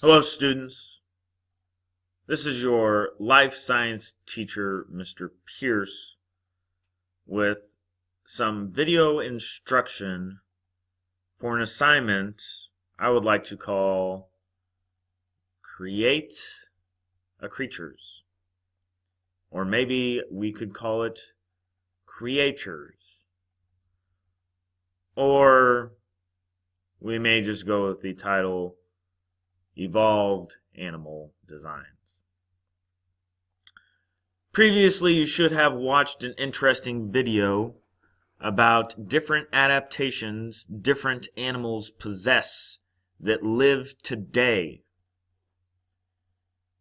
Hello, students. This is your life science teacher, Mr. Pierce, with some video instruction for an assignment I would like to call Create a Creatures. Or maybe we could call it Creatures. Or we may just go with the title Evolved Animal Designs. Previously, you should have watched an interesting video about different adaptations different animals possess that live today.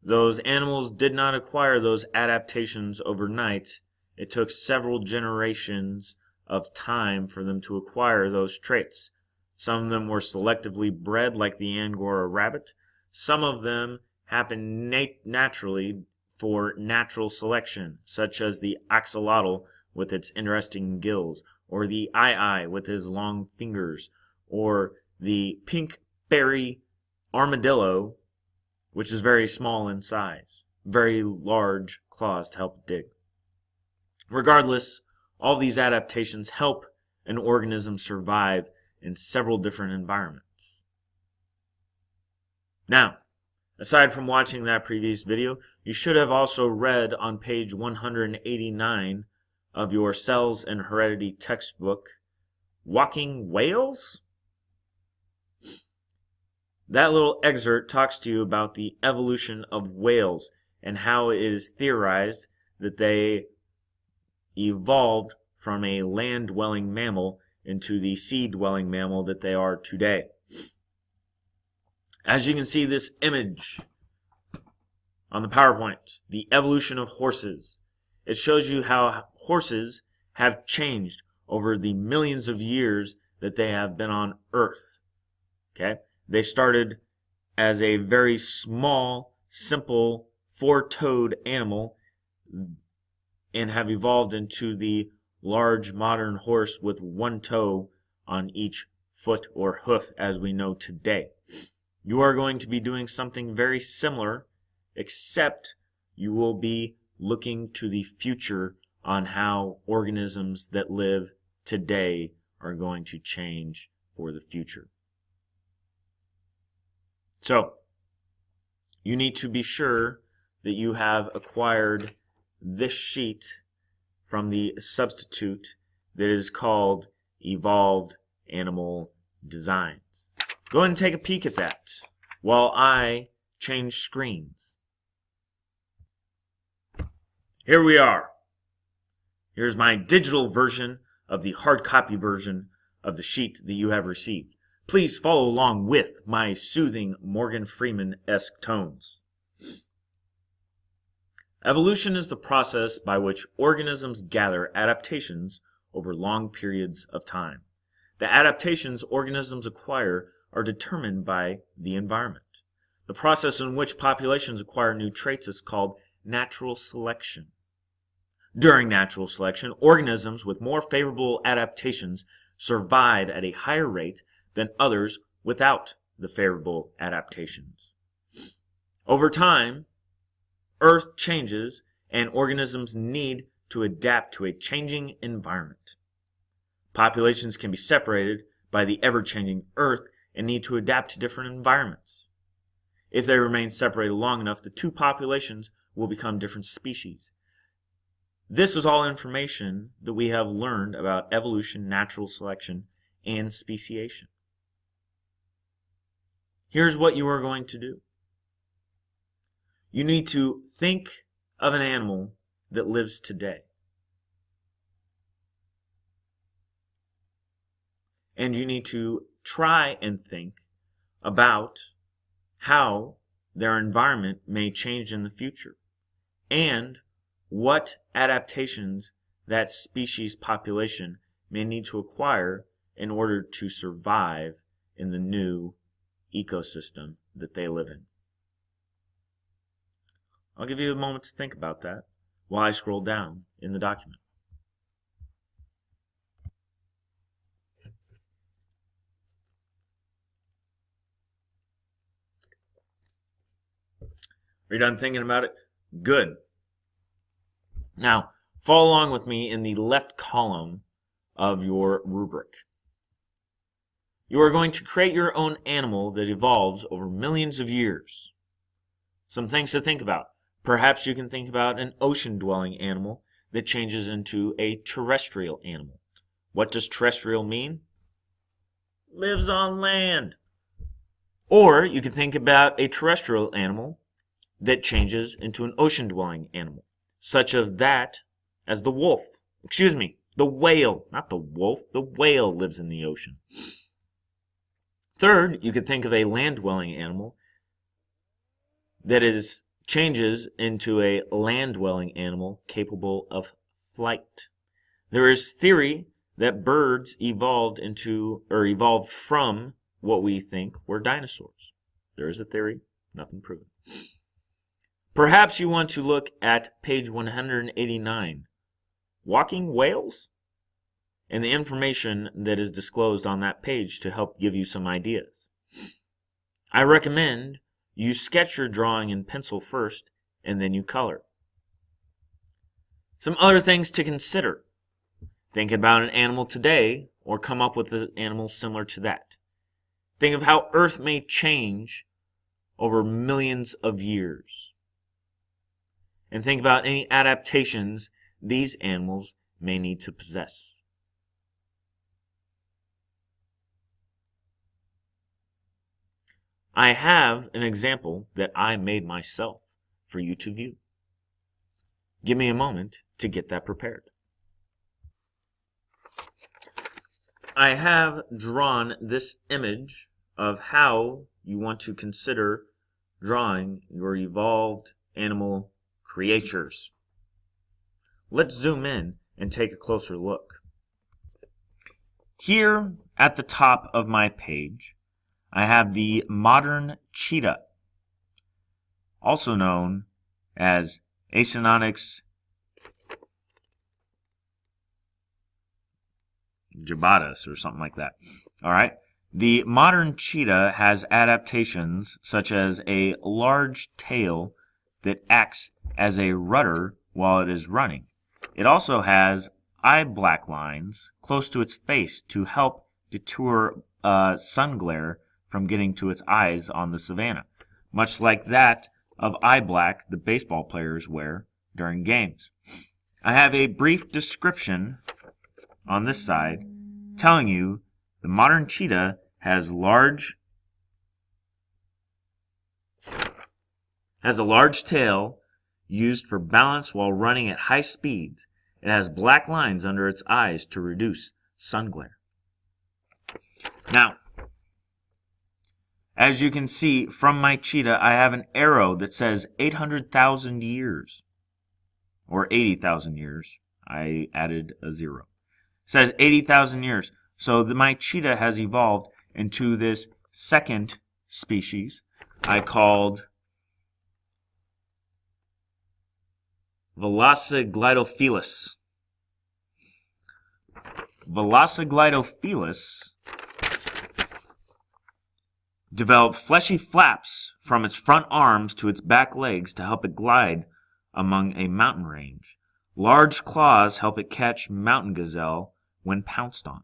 Those animals did not acquire those adaptations overnight. It took several generations of time for them to acquire those traits. Some of them were selectively bred, like the Angora rabbit. Some of them happen naturally for natural selection, such as the axolotl with its interesting gills, or the eye with his long fingers, or the pink berry armadillo, which is very small in size, very large claws to help dig. Regardless, all these adaptations help an organism survive in several different environments. Now, aside from watching that previous video, you should have also read on page 189 of your Cells and Heredity textbook, Walking Whales? That little excerpt talks to you about the evolution of whales and how it is theorized that they evolved from a land-dwelling mammal into the sea-dwelling mammal that they are today. As you can see this image on the PowerPoint, the evolution of horses. It shows you how horses have changed over the millions of years that they have been on Earth. Okay? They started as a very small, simple, four-toed animal and have evolved into the large modern horse with one toe on each foot or hoof as we know today. You are going to be doing something very similar, except you will be looking to the future on how organisms that live today are going to change for the future. So, you need to be sure that you have acquired this sheet from the substitute that is called Evolved Animal Designs. Go ahead and take a peek at that while I change screens. Here we are. Here's my digital version of the hard copy version of the sheet that you have received. Please follow along with my soothing Morgan Freeman-esque tones. Evolution is the process by which organisms gather adaptations over long periods of time. The adaptations organisms acquire are determined by the environment. The process in which populations acquire new traits is called natural selection. During natural selection, organisms with more favorable adaptations survive at a higher rate than others without the favorable adaptations. Over time, Earth changes and organisms need to adapt to a changing environment. Populations can be separated by the ever-changing Earth and need to adapt to different environments. If they remain separated long enough, the two populations will become different species. This is all information that we have learned about evolution, natural selection, and speciation. Here's what you are going to do. You need to think of an animal that lives today. And you need to try and think about how their environment may change in the future and what adaptations that species population may need to acquire in order to survive in the new ecosystem that they live in. I'll give you a moment to think about that while I scroll down in the document. Are you done thinking about it? Good. Now, follow along with me in the left column of your rubric. You are going to create your own animal that evolves over millions of years. Some things to think about. Perhaps you can think about an ocean-dwelling animal that changes into a terrestrial animal. What does terrestrial mean? Lives on land. Or you can think about a terrestrial animal that changes into an ocean-dwelling animal, such as the wolf. Excuse me, the whale, not the wolf. The whale lives in the ocean. Third, you could think of a land-dwelling animal that changes into a land-dwelling animal capable of flight. There is theory that birds evolved from what we think were dinosaurs. There is a theory, nothing proven. Perhaps you want to look at page 189, Walking Whales, and the information that is disclosed on that page to help give you some ideas. I recommend you sketch your drawing in pencil first, and then you color. Some other things to consider. Think about an animal today, or come up with an animal similar to that. Think of how Earth may change over millions of years. And think about any adaptations these animals may need to possess. I have an example that I made myself for you to view. Give me a moment to get that prepared. I have drawn this image of how you want to consider drawing your evolved animal creatures. Let's zoom in and take a closer look. Here at the top of my page, I have the modern cheetah, also known as Acinonyx jubatus or something like that. All right. The modern cheetah has adaptations such as a large tail that acts as a rudder while it is running. It also has eye black lines close to its face to help deter sun glare from getting to its eyes on the savanna, much like that of eye black the baseball players wear during games. I have a brief description on this side telling you the modern cheetah has a large tail used for balance while running at high speeds. It has black lines under its eyes to reduce sun glare. Now, as you can see from my cheetah, I have an arrow that says 800,000 years, or 80,000 years. I added a 0. It says 80,000 years. So my cheetah has evolved into this second species I called Velociglidofelis. Velociglidofelis developed fleshy flaps from its front arms to its back legs to help it glide among a mountain range. Large claws help it catch mountain gazelle when pounced on.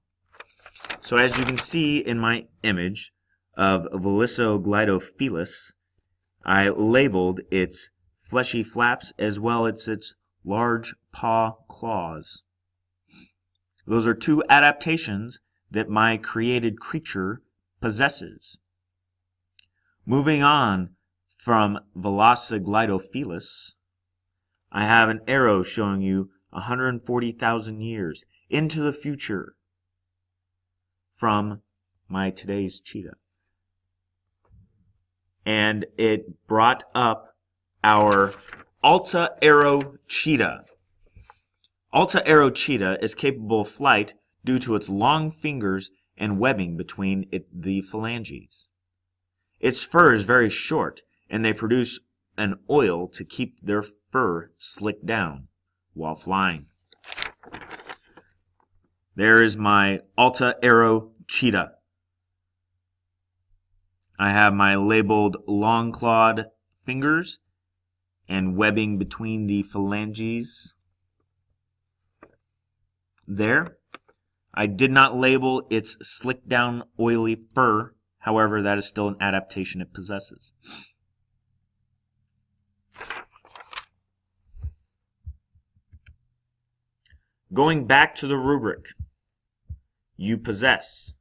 So as you can see in my image of Velociglidofelis, I labeled its fleshy flaps as well as its large paw claws. Those are two adaptations that my created creature possesses. Moving on from Velociglidofelis, I have an arrow showing you 140,000 years into the future from my today's cheetah. And it brought up our Alta Arrow cheetah. Alta Arrow cheetah is capable of flight due to its long fingers and webbing between the phalanges. Its fur is very short, and they produce an oil to keep their fur slicked down while flying. There is my Alta Arrow cheetah. I have my labeled long-clawed fingers and webbing between the phalanges there. I did not label its slick down oily fur. However, that is still an adaptation it possesses. Going back to the rubric, you possess.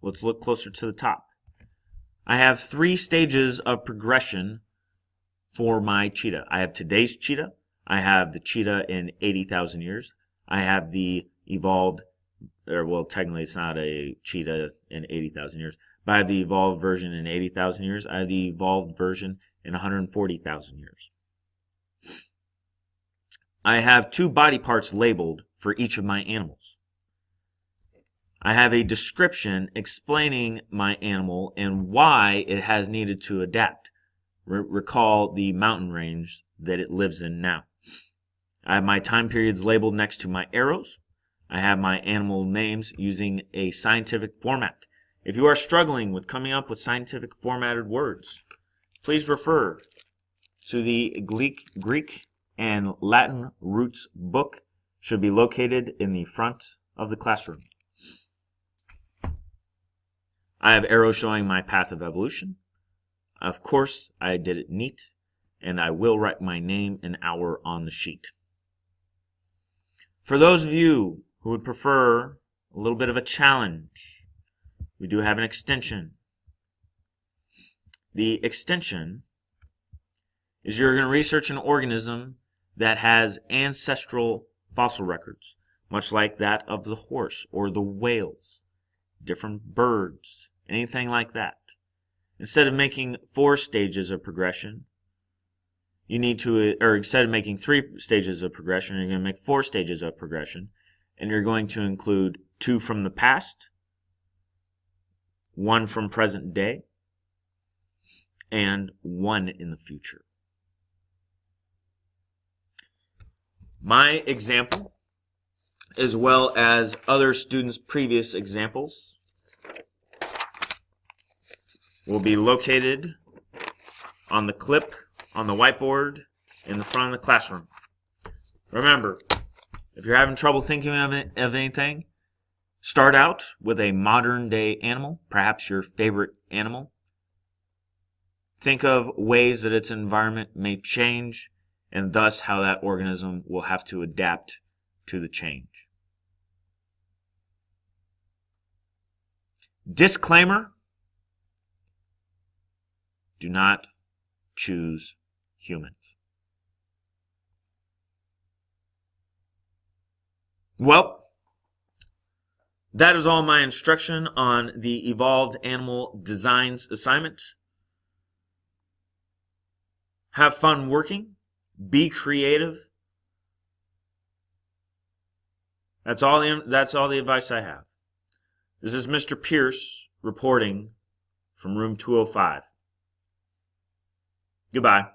Let's look closer to the top. I have 3 stages of progression for my cheetah. I have today's cheetah. I have the cheetah in 80,000 years. I have the evolved, or well, technically it's not a cheetah in 80,000 years, but I have the evolved version in 80,000 years. I have the evolved version in 140,000 years. I have 2 body parts labeled for each of my animals. I have a description explaining my animal and why it has needed to adapt. Recall the mountain range that it lives in now. I have my time periods labeled next to my arrows. I have my animal names using a scientific format. If you are struggling with coming up with scientific formatted words, please refer to the Greek and Latin roots book. Should be located in the front of the classroom. I have arrows showing my path of evolution. Of course, I did it neat, and I will write my name and hour on the sheet. For those of you who would prefer a little bit of a challenge, we do have an extension. The extension is you're going to research an organism that has ancestral fossil records, much like that of the horse or the whales, different birds, anything like that. Instead of making 4 stages of progression, you need to, or instead of making 3 stages of progression, you're going to make 4 stages of progression, and you're going to include 2 from the past, 1 from present day, and 1 in the future. My example, as well as other students' previous examples, will be located on the clip on the whiteboard in the front of the classroom. Remember, if you're having trouble thinking of anything, start out with a modern day animal, perhaps your favorite animal. Think of ways that its environment may change, and thus how that organism will have to adapt to the change. Disclaimer: do not choose humans. Well, that is all my instruction on the Evolved Animal Designs assignment. Have fun working. Be creative. That's all the advice I have. This is Mr. Pierce reporting from room 205. Goodbye.